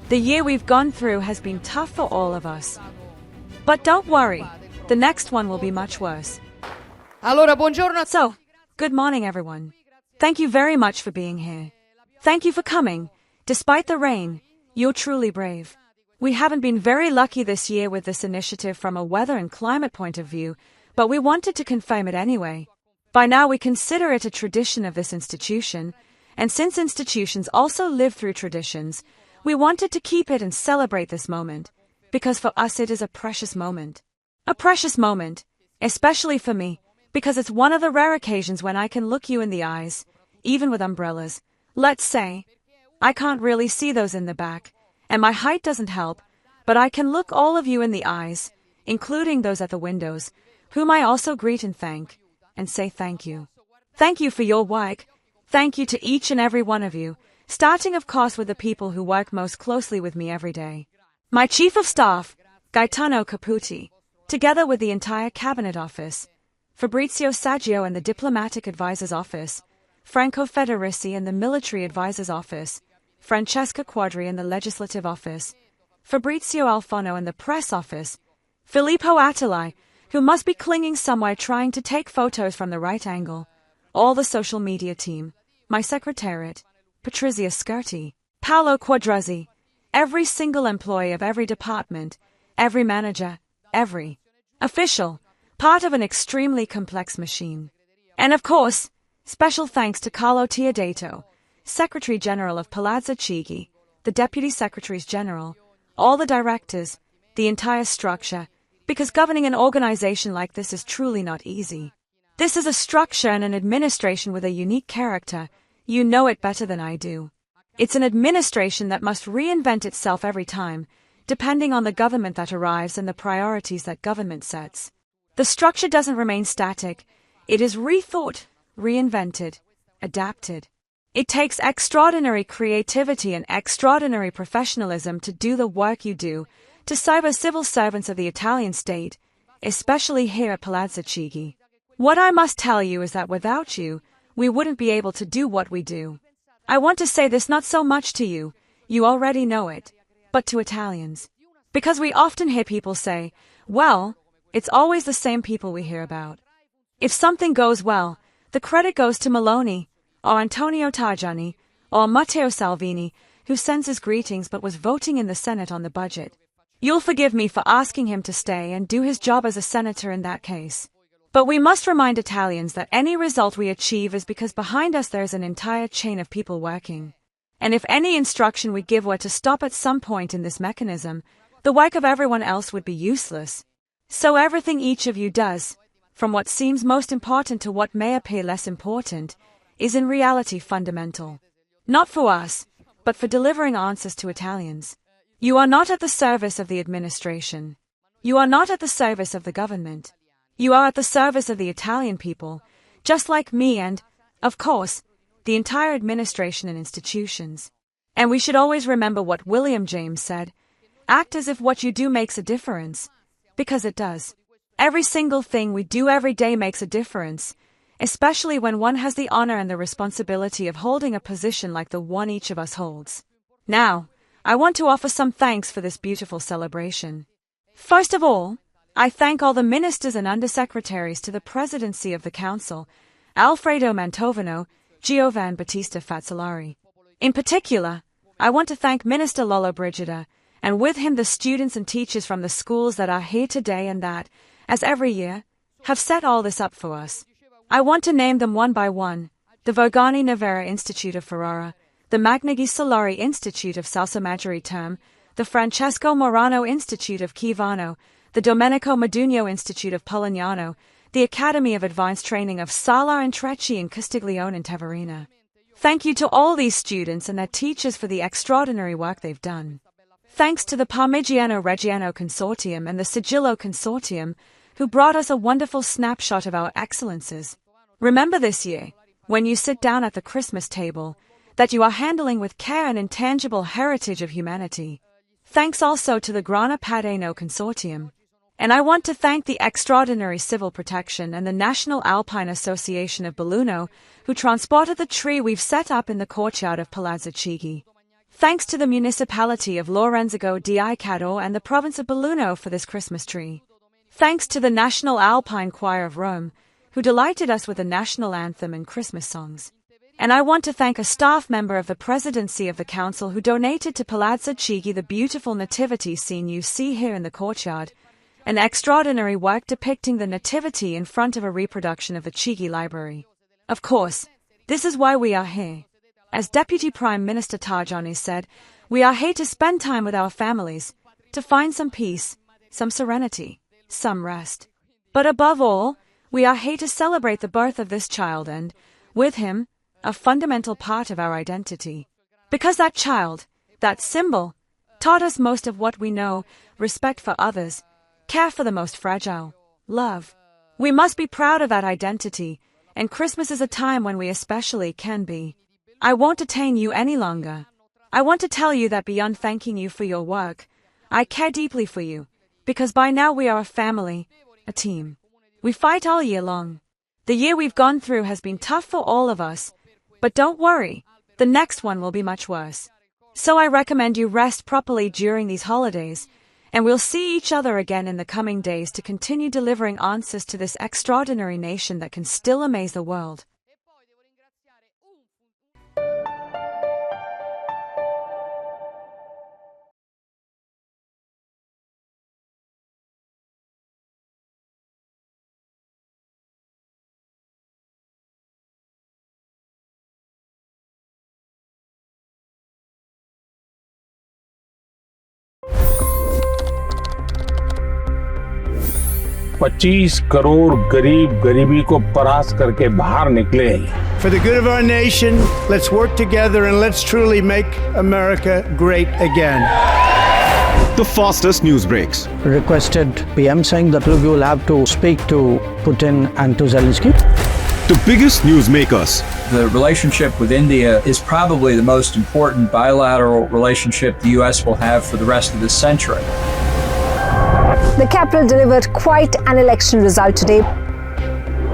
The year we've gone through has been tough for all of us. But don't worry, the next one will be much worse. Allora, buongiorno. So, good morning everyone. Thank you very much for being here. Thank you for coming. Despite the rain, you're truly brave. We haven't been very lucky this year with this initiative from a weather and climate point of view, but we wanted to confirm it anyway. By now we consider it a tradition of this institution, and since institutions also live through traditions, we wanted to keep it and celebrate this moment, because for us it is a precious moment. A precious moment, especially for me, because it's one of the rare occasions when I can look you in the eyes, even with umbrellas. Let's say, I can't really see those in the back, and my height doesn't help, but I can look all of you in the eyes, including those at the windows, whom I also greet and thank, and say thank you. Thank you for your work. Thank you to each and every one of you, starting of course with the people who work most closely with me every day. My Chief of Staff, Gaetano Caputi, together with the entire Cabinet Office, Fabrizio Saggio and the Diplomatic Advisor's Office, Franco Federici and the Military Advisor's Office, Francesca Quadri and the Legislative Office, Fabrizio Alfano and the Press Office, Filippo Attilai, who must be clinging somewhere trying to take photos from the right angle, all the social media team, my secretariat, Patrizia Skirti, Paolo Quadruzzi, every single employee of every department, every manager, every official, part of an extremely complex machine. And of course, special thanks to Carlo Teodato, Secretary General of Palazzo Chigi, the Deputy Secretaries General, all the directors, the entire structure, because governing an organization like this is truly not easy. This is a structure and an administration with a unique character. You know it better than I do. It's an administration that must reinvent itself every time, depending on the government that arrives and the priorities that government sets. The structure doesn't remain static. It is rethought, reinvented, adapted. It takes extraordinary creativity and extraordinary professionalism to do the work you do, to serve as civil servants of the Italian state, especially here at Palazzo Chigi. What I must tell you is that without you, we wouldn't be able to do what we do. I want to say this not so much to you, you already know it, but to Italians. Because we often hear people say, well, it's always the same people we hear about. If something goes well, the credit goes to Meloni, or Antonio Tajani, or Matteo Salvini, who sends his greetings but was voting in the Senate on the budget. You'll forgive me for asking him to stay and do his job as a senator in that case. But we must remind Italians that any result we achieve is because behind us there's an entire chain of people working. And if any instruction we give were to stop at some point in this mechanism, the work of everyone else would be useless. So everything each of you does, from what seems most important to what may appear less important, is in reality fundamental. Not for us, but for delivering answers to Italians. You are not at the service of the administration. You are not at the service of the government. You are at the service of the Italian people, just like me and, of course, the entire administration and institutions. And we should always remember what William James said, act as if what you do makes a difference, because it does. Every single thing we do every day makes a difference, especially when one has the honor and the responsibility of holding a position like the one each of us holds. Now, I want to offer some thanks for this beautiful celebration. First of all, I thank all the ministers and undersecretaries to the presidency of the Council, Alfredo Mantovano, Giovan Battista Fazzolari. In particular, I want to thank Minister Lollobrigida, and with him the students and teachers from the schools that are here today and that, as every year, have set all this up for us. I want to name them one by one: the Vergani Nevera Institute of Ferrara, the Magnaghi Solari Institute of Salsomaggiore Terme, the Francesco Morano Institute of Chivano, the Domenico Modugno Institute of Polignano, the Academy of Advanced Training of Sala and Trecci in Castiglione and Teverina. Thank you to all these students and their teachers for the extraordinary work they've done. Thanks to the Parmigiano Reggiano Consortium and the Sigillo Consortium, who brought us a wonderful snapshot of our excellences. Remember this year, when you sit down at the Christmas table, that you are handling with care an intangible heritage of humanity. Thanks also to the Grana Padano Consortium. And I want to thank the Extraordinary Civil Protection and the National Alpine Association of Belluno, who transported the tree we've set up in the courtyard of Palazzo Chigi. Thanks to the municipality of Lorenzo di Cadore and the province of Belluno for this Christmas tree. Thanks to the National Alpine Choir of Rome, who delighted us with the national anthem and Christmas songs. And I want to thank a staff member of the presidency of the council who donated to Palazzo Chigi the beautiful nativity scene you see here in the courtyard, an extraordinary work depicting the nativity in front of a reproduction of the Chigi library. Of course, this is why we are here. As Deputy Prime Minister Tajani said, we are here to spend time with our families, to find some peace, some serenity, some rest. But above all, we are here to celebrate the birth of this child and, with him, a fundamental part of our identity. Because that child, that symbol, taught us most of what we know: respect for others, care for the most fragile, love. We must be proud of that identity, and Christmas is a time when we especially can be. I won't detain you any longer. I want to tell you that beyond thanking you for your work, I care deeply for you, because by now we are a family, a team. We fight all year long. The year we've gone through has been tough for all of us, but don't worry, the next one will be much worse. So I recommend you rest properly during these holidays, and we'll see each other again in the coming days to continue delivering answers to this extraordinary nation that can still amaze the world. $25 crore गरीब गरीबी को परास्त करके बाहर निकले। For the good of our nation, let's work together and let's truly make America great again. The fastest news breaks. Requested PM saying that look, you will have to speak to Putin and to Zelensky. The biggest news makers. The relationship with India is probably the most important bilateral relationship the US will have for the rest of this century. The capital delivered quite an election result today.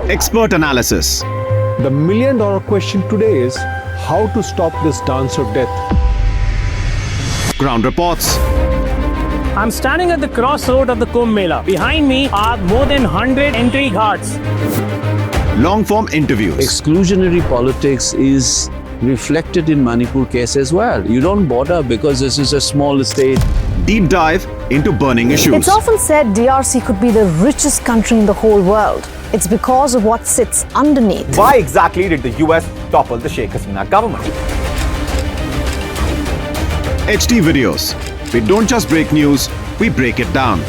Expert analysis. The million-dollar question today is how to stop this dance of death. Ground reports. I'm standing at the crossroad of the Kumbh Mela. Behind me are more than 100 entry guards. Long-form interviews. Exclusionary politics is reflected in Manipur case as well. You don't bother because this is a small state. Deep dive into burning issues. It's often said DRC could be the richest country in the whole world. It's because of what sits underneath. Why exactly did the US topple the Sheikh Hasina government? HD videos. We don't just break news, we break it down.